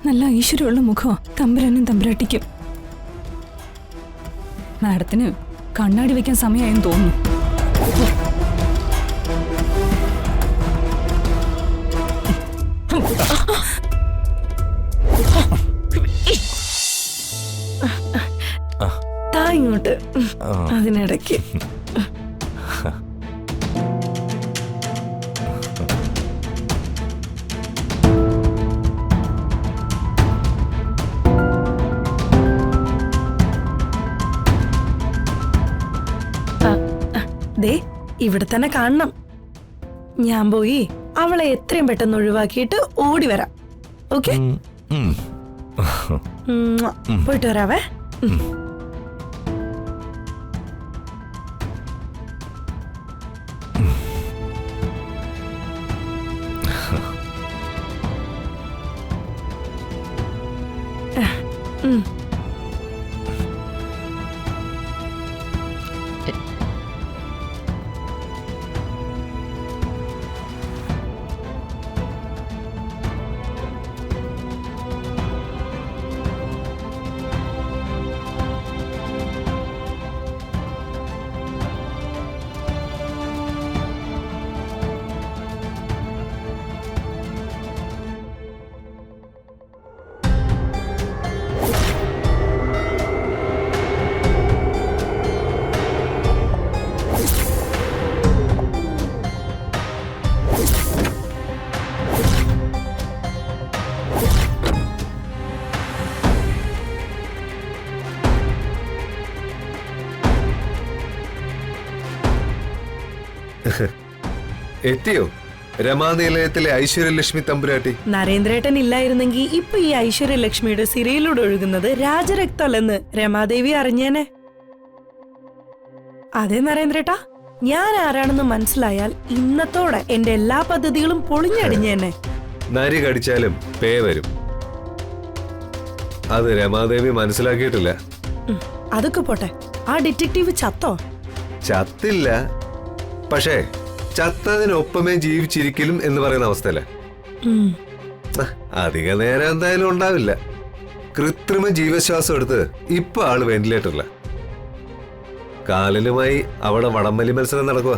നല്ല ഐശ്വര്യമുള്ള മുഖം തമ്പുരാനും തമ്പുരാട്ടിക്കും. മാഡത്തിന് കണ്ണാടി വെക്കാൻ സമയമായെന്ന് തോന്നുന്നു. ഇങ്ങോട്ട് അതിനിടയ്ക്ക് ദേ ഇവിടെ തന്നെ കാണണം. ഞാൻ പോയി അവളെ എത്രയും പെട്ടെന്ന് ഒഴിവാക്കിയിട്ട് ഓടി വരാം. ഓക്കെ, പോയിട്ട് വരാവേ. എത്തിയോ രമാനിലയത്തിലെ ഐശ്വര്യലക്ഷ്മി തമ്പുരാട്ടി? നരേന്ദ്രേട്ടൻ ഇല്ലായിരുന്നെങ്കിൽ ഇപ്പൊ ഈ ഐശ്വര്യലക്ഷ്മിയുടെ സിരയിലൂടെ ഒഴുകുന്നത് രാജരക്തല്ലെന്ന് രമാദേവി അറിഞ്ഞേനെ. അതെ നരേന്ദ്രേട്ടാ, ഞാൻ ആരാണെന്ന് മനസ്സിലായാൽ ഇന്നത്തോടെ എന്റെ എല്ലാ പദ്ധതികളും പൊളിഞ്ഞടിഞ്ഞേനെ. നരി കടിച്ചാലും പേ വരും. അത് രമാദേവി മനസ്സിലാക്കിയിട്ടില്ല. അതൊക്കെ പോട്ടെ, ആ ഡിറ്റക്റ്റീവ് ചത്തോ? ചത്തില്ല, പക്ഷേ ചത്തതിനൊപ്പമേ ജീവിച്ചിരിക്കലും എന്ന് പറയുന്ന അവസ്ഥയല്ലേ. അധിക നേരം എന്തായാലും ഉണ്ടാവില്ല. കൃത്രിമ ജീവശ്വാസം എടുത്ത് ഇപ്പൊ ആള് വെന്റിലേറ്ററില്ല. കാലിലുമായി അവിടെ വടംവലി മത്സരം നടക്കുക.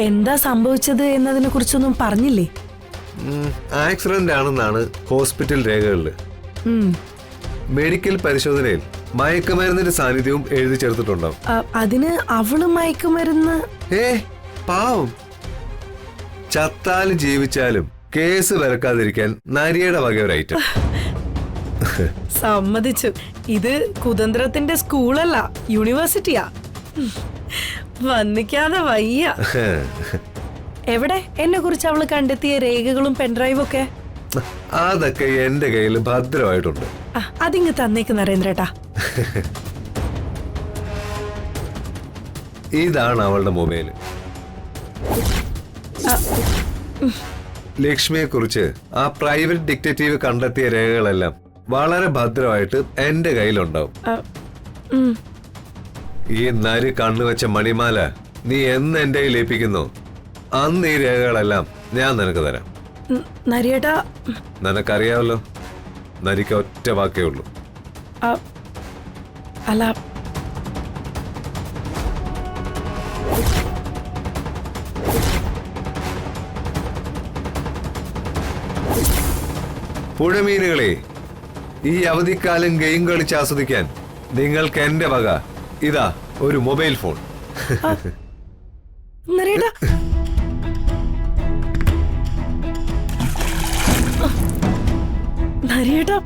എന്താ സംഭവിച്ചത് എന്നതിനെ കുറിച്ചൊന്നും പറഞ്ഞില്ലേ? ആക്സിഡന്റ് ആണെന്നാണ് ഹോസ്പിറ്റൽ രേഖകളില്. മെഡിക്കൽ പരിശോധനയിൽ മയക്കുമരുന്നിന്റെ സാന്നിധ്യവും എഴുതി ചേർത്തിട്ടുണ്ടാവും. അതിന് അവള് മയക്കുമരുന്ന്? പാവം, ചത്താലും ജീവിച്ചാലും കേസ് വരക്കാതിരിക്കാൻ നരിയുടെ വക ഒരു ഐറ്റം. സമ്മതിച്ചു, ഇത് കുതന്ത്രത്തിന്റെ സ്കൂളല്ല, യൂണിവേഴ്സിറ്റിയാ. വന്നിക്കാതെ വയ്യ. എവിടെ എന്നെ കുറിച്ച് അവള് കണ്ടെത്തിയ രേഖകളും പെൻഡ്രൈവും ഒക്കെ? അതൊക്കെ എന്റെ കയ്യിൽ ഭദ്രമായിട്ടുണ്ട്. അതിങ്ങ് തന്നേക്ക് നരേന്ദ്രേട്ടാ. ഇതാണ് അവളുടെ മൊബൈല്. ലക്ഷ്മിയെ കുറിച്ച് ആ പ്രൈവറ്റ് ഡിറ്റക്റ്റീവ് കണ്ടെത്തിയ രേഖകളെല്ലാം വളരെ ഭദ്രമായിട്ട് എന്റെ കയ്യിലുണ്ടാവും. ഈ നരി കണ്ണുവെച്ച മണിമാല നീ എന്ന് എന്റെ കയ്യിൽ ഏൽപ്പിക്കുന്നു, അന്ന് ഈ രേഖകളെല്ലാം ഞാൻ നിനക്ക് തരാം. നരിയേട്ടാ, നിനക്കറിയാമല്ലോ, നരിക്ക് ഒറ്റ വാക്കേ ഉള്ളൂ. അല്ല, പുഴമീനുകളെ, ഈ അവധിക്കാലം ഗെയിം കളിച്ച് ആസ്വദിക്കാൻ നിങ്ങൾക്ക് എന്റെ വക ഇതാ ഒരു മൊബൈൽ ഫോൺ. നരേട്ടാ, നരേട്ടാ,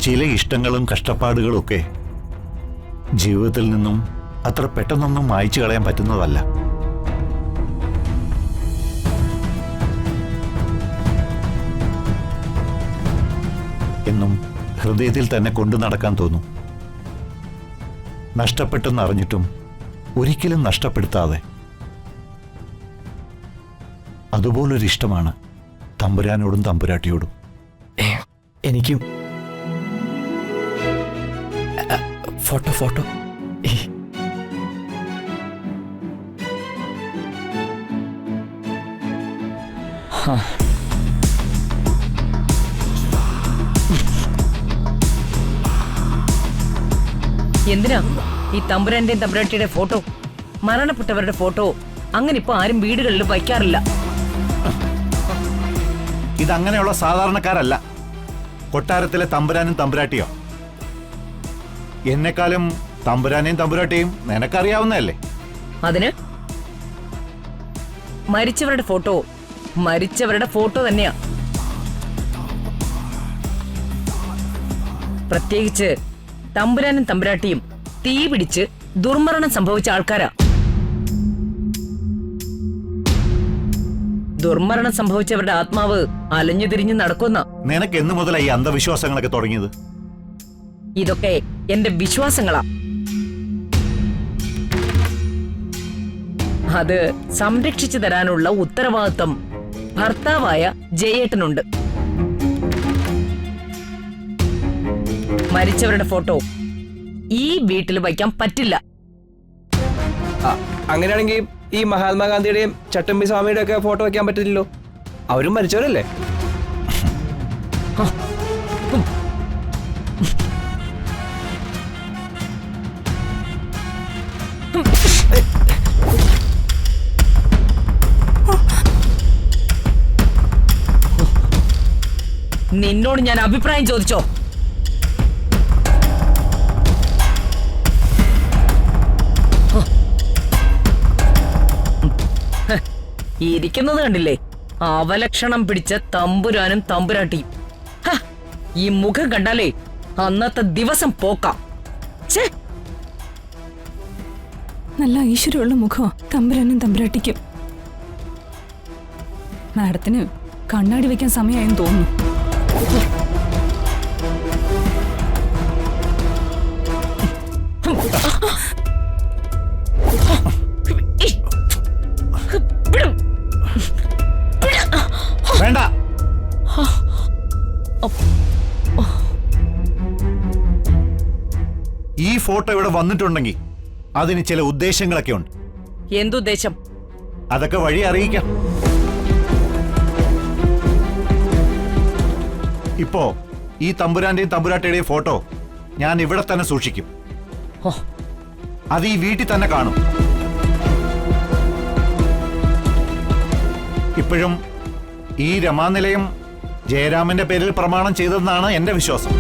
ചില ഇഷ്ടങ്ങളും കഷ്ടപ്പാടുകളും ഒക്കെ ജീവിതത്തിൽ നിന്നും അത്ര പെട്ടെന്നൊന്നും മായ്ച്ചു കളയാൻ പറ്റുന്നതല്ല. എന്നും ഹൃദയത്തിൽ തന്നെ കൊണ്ടു നടക്കാൻ തോന്നും. നഷ്ടപ്പെട്ടെന്നറിഞ്ഞിട്ടും ഒരിക്കലും നഷ്ടപ്പെടുത്താതെ. അതുപോലൊരിഷ്ടമാണ് തമ്പുരാനോടും തമ്പുരാട്ടിയോടും. എനിക്കും. Photo photo. എന്തിനാ ഈ തമ്പുരാന്റെയും തമ്പുരാട്ടിയുടെ ഫോട്ടോ, മരണപ്പെട്ടവരുടെ ഫോട്ടോ അങ്ങനെ ഇപ്പൊ ആരും വീടുകളിൽ വയ്ക്കാറില്ല. ഇതങ്ങനെയുള്ള സാധാരണക്കാരല്ല. കൊട്ടാരത്തിലെ തമ്പുരാനും തമ്പുരാട്ടിയോ? എന്നെക്കാളും തമ്പുരാനെയും തമ്പുരാട്ടിയും നിനക്കറിയാവുന്നതല്ലേ? അതിന് മരിച്ചവരുടെ ഫോട്ടോ തന്നെയാ. പ്രത്യേകിച്ച് തമ്പുരാനും തമ്പുരാട്ടിയും തീ പിടിച്ച് ദുർമരണം സംഭവിച്ച ആൾക്കാരാ. ദുർമരണം സംഭവിച്ചവരുടെ ആത്മാവ് അലഞ്ഞു തിരിഞ്ഞ് നടക്കുന്ന. നിനക്ക് എന്നു മുതലായി ഈ അന്ധവിശ്വാസങ്ങളൊക്കെ തുടങ്ങിയത്? ഇതൊക്കെ എന്റെ വിശ്വാസങ്ങളാ. അത് സംരക്ഷിച്ചു തരാനുള്ള ഉത്തരവാദിത്വം ഭർത്താവായ ജയേട്ടനുണ്ട്. മരിച്ചവരുടെ ഫോട്ടോ ഈ വീട്ടിൽ വയ്ക്കാൻ പറ്റില്ല. അങ്ങനെയാണെങ്കിൽ ഈ മഹാത്മാഗാന്ധിയുടെയും ചട്ടമ്പി സ്വാമിയുടെ ഒക്കെ ഫോട്ടോ വെക്കാൻ പറ്റില്ലല്ലോ, അവരും മരിച്ചവരല്ലേ? നിന്നോട് ഞാൻ അഭിപ്രായം ചോദിച്ചോ? ഇരിക്കുന്നത് കണ്ടില്ലേ, അവലക്ഷണം പിടിച്ച തമ്പുരാനും തമ്പുരാട്ടിയും. ഈ മുഖം കണ്ടാലേ അന്നത്തെ ദിവസം പോക്കാം. നല്ല ഐശ്വര്യമുള്ള മുഖം തമ്പുരാനും തമ്പുരാട്ടിക്കും. മാഡത്തിന് കണ്ണാടി വെക്കാൻ സമയമായെന്ന് തോന്നുന്നു. വേണ്ട. ഈ ഫോട്ടോ ഇവിടെ വന്നിട്ടുണ്ടെങ്കിൽ അതിന് ചില ഉദ്ദേശങ്ങളൊക്കെ ഉണ്ട്. എന്തുദ്ദേശം? അതൊക്കെ വഴി അറിയിക്കാം. ഇപ്പോ ഈ തമ്പുരാന്റെയും തമ്പുരാട്ടിയുടെയും ഫോട്ടോ ഞാൻ ഇവിടെ തന്നെ സൂക്ഷിക്കും. അത് ഈ വീട്ടിൽ തന്നെ കാണും. ഇപ്പോഴും ഈ രമാനിലയം ജയരാമന്റെ പേരിൽ പ്രമാണം ചെയ്തതെന്നാണ് എന്റെ വിശ്വാസം.